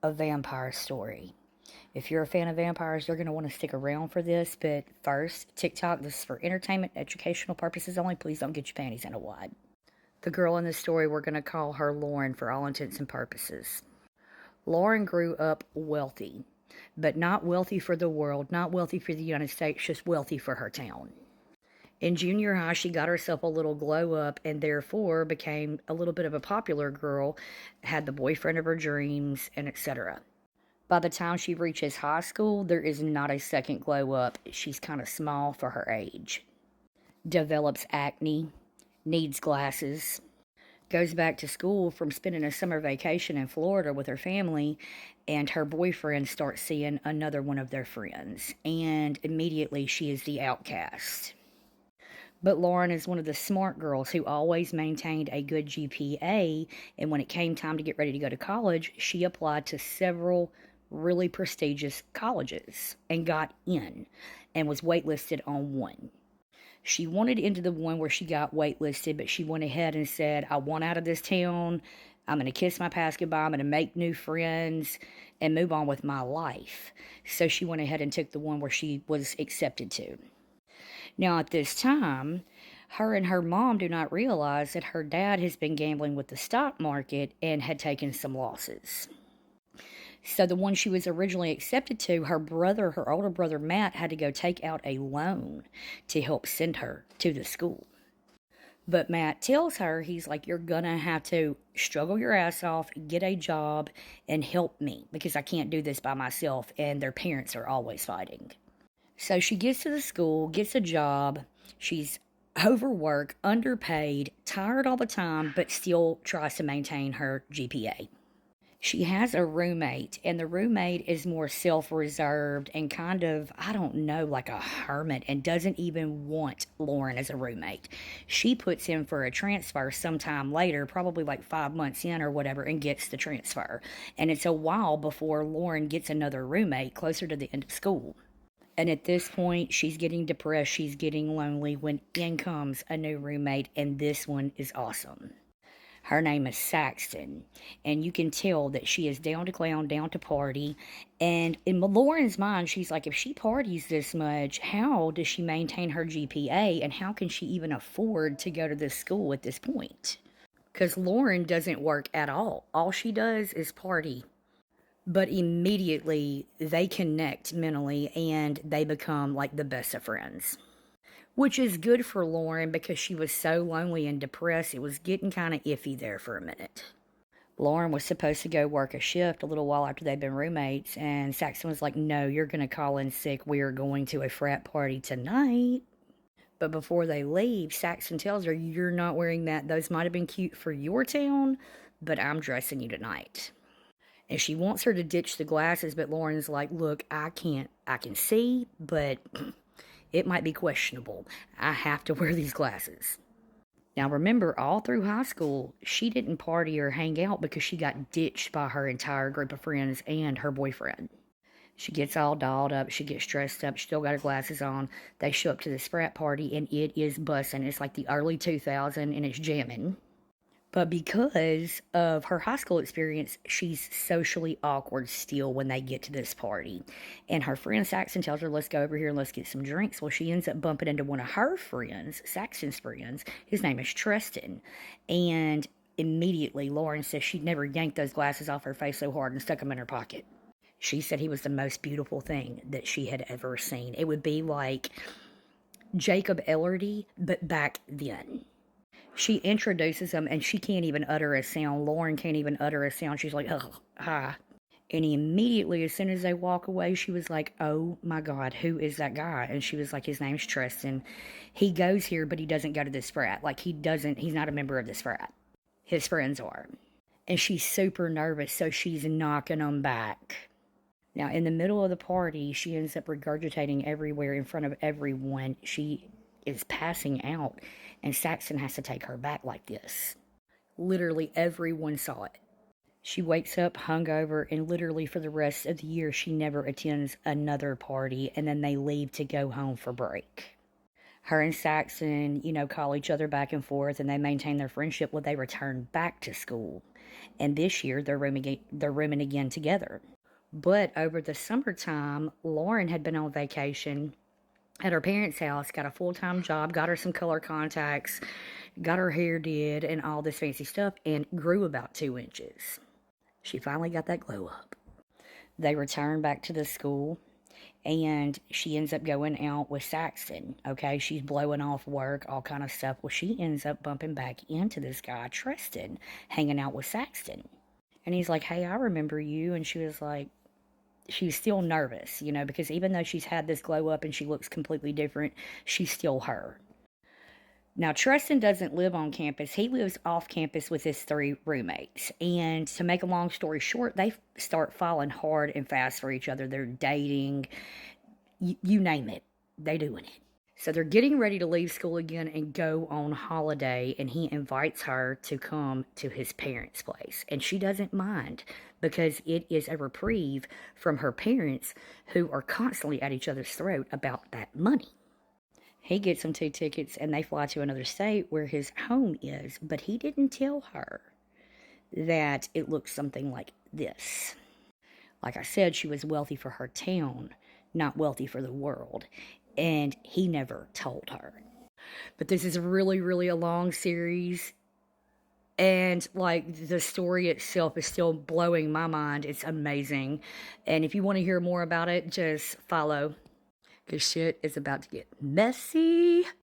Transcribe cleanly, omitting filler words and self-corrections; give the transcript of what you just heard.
a vampire story. If you're a fan of vampires, you're going to want to stick around for this. But first, TikTok, this is for entertainment, educational purposes only. Please don't get your panties in a wad. The girl in this story, we're going to call her Lauren for all intents and purposes. Lauren grew up wealthy, but not wealthy for the world, not wealthy for the United States, just wealthy for her town. In junior high, she got herself a little glow up and therefore became a little bit of a popular girl, had the boyfriend of her dreams, and etc. By the time she reaches high school, there is not a second glow up. She's kind of small for her age. Develops acne, needs glasses, goes back to school from spending a summer vacation in Florida with her family, and her boyfriend starts seeing another one of their friends, and immediately she is the outcast. But Lauren is one of the smart girls who always maintained a good GPA, and when it came time to get ready to go to college, she applied to several really prestigious colleges and got in and was waitlisted on one. She wanted into the one where she got waitlisted, but she went ahead and said, I want out of this town. I'm going to kiss my past goodbye. I'm going to make new friends and move on with my life. So she went ahead and took the one where she was accepted to. Now, at this time, her and her mom do not realize that her dad has been gambling with the stock market and had taken some losses. So, the one she was originally accepted to, her older brother Matt, had to go take out a loan to help send her to the school. But Matt tells her, he's like, you're gonna have to struggle your ass off, get a job, and help me because I can't do this by myself, and their parents are always fighting. So she gets to the school, gets a job. She's overworked, underpaid, tired all the time, but still tries to maintain her GPA. She has a roommate, and the roommate is more self reserved and kind of, I don't know, like a hermit and doesn't even want Lauren as a roommate. She puts in for a transfer sometime later, probably like 5 months in or whatever, and gets the transfer. And it's a while before Lauren gets another roommate closer to the end of school. And at this point, she's getting depressed, she's getting lonely when in comes a new roommate, and this one is awesome. Her name is Saxton, and you can tell that she is down to clown, down to party. And in Lauren's mind, she's like, if she parties this much, how does she maintain her GPA, and how can she even afford to go to this school at this point? Because Lauren doesn't work at all. All she does is party. But immediately they connect mentally and they become like the best of friends. Which is good for Lauren because she was so lonely and depressed, it was getting kind of iffy there for a minute. Lauren was supposed to go work a shift a little while after they'd been roommates, and Saxon was like, no, you're going to call in sick. We are going to a frat party tonight. But before they leave, Saxon tells her, you're not wearing that. Those might have been cute for your town, but I'm dressing you tonight. And she wants her to ditch the glasses, but Lauren's like, look, I can see, but it might be questionable. I have to wear these glasses. Now remember, all through high school, she didn't party or hang out because she got ditched by her entire group of friends and her boyfriend. She gets all dolled up, she gets dressed up, she still got her glasses on. They show up to this frat party and it is bussin'. It's like the early 2000s and it's jamming. But because of her high school experience, she's socially awkward still when they get to this party. And her friend Saxon tells her, let's go over here and let's get some drinks. Well, she ends up bumping into one of her friends, Saxon's friends. His name is Tristan. And immediately Lauren says she'd never yanked those glasses off her face so hard and stuck them in her pocket. She said he was the most beautiful thing that she had ever seen. It would be like Jacob Elordi, but back then. She introduces him and she can't even utter a sound. Lauren can't even utter a sound. She's like, ugh, hi. And immediately, as soon as they walk away, she was like, oh my God, who is that guy? And she was like, his name's Tristan. He goes here, but he doesn't go to this frat. Like, he's not a member of this frat. His friends are. And she's super nervous, so she's knocking them back. Now, in the middle of the party, she ends up regurgitating everywhere in front of everyone. She is passing out, and Saxon has to take her back like this. Literally everyone saw it. She wakes up hungover, and literally for the rest of the year, she never attends another party, and then they leave to go home for break. Her and Saxon, call each other back and forth, and they maintain their friendship when they return back to school. And this year, they're rooming again together. But over the summertime, Lauren had been on vacation at her parents' house, got a full-time job, got her some color contacts, got her hair did, and all this fancy stuff, and grew about 2 inches. She finally got that glow up. They return back to the school, and she ends up going out with Saxton. Okay, she's blowing off work, all kind of stuff. Well, she ends up bumping back into this guy, Tristan, hanging out with Saxton. And he's like, hey, I remember you. And she was like, she's still nervous, you know, because even though she's had this glow up and she looks completely different, she's still her. Now, Tristan doesn't live on campus. He lives off campus with his 3 roommates. And to make a long story short, they start falling hard and fast for each other. They're dating, you name it, they doing it. So they're getting ready to leave school again and go on holiday, and he invites her to come to his parents' place. And she doesn't mind because it is a reprieve from her parents, who are constantly at each other's throat about that money. He gets them 2 tickets and they fly to another state where his home is, but he didn't tell her that it looks something like this. Like I said, she was wealthy for her town, not wealthy for the world, and he never told her. But this is really, really a long series, and like the story itself is still blowing my mind. It's amazing. And if you want to hear more about it, just follow, because shit is about to get messy.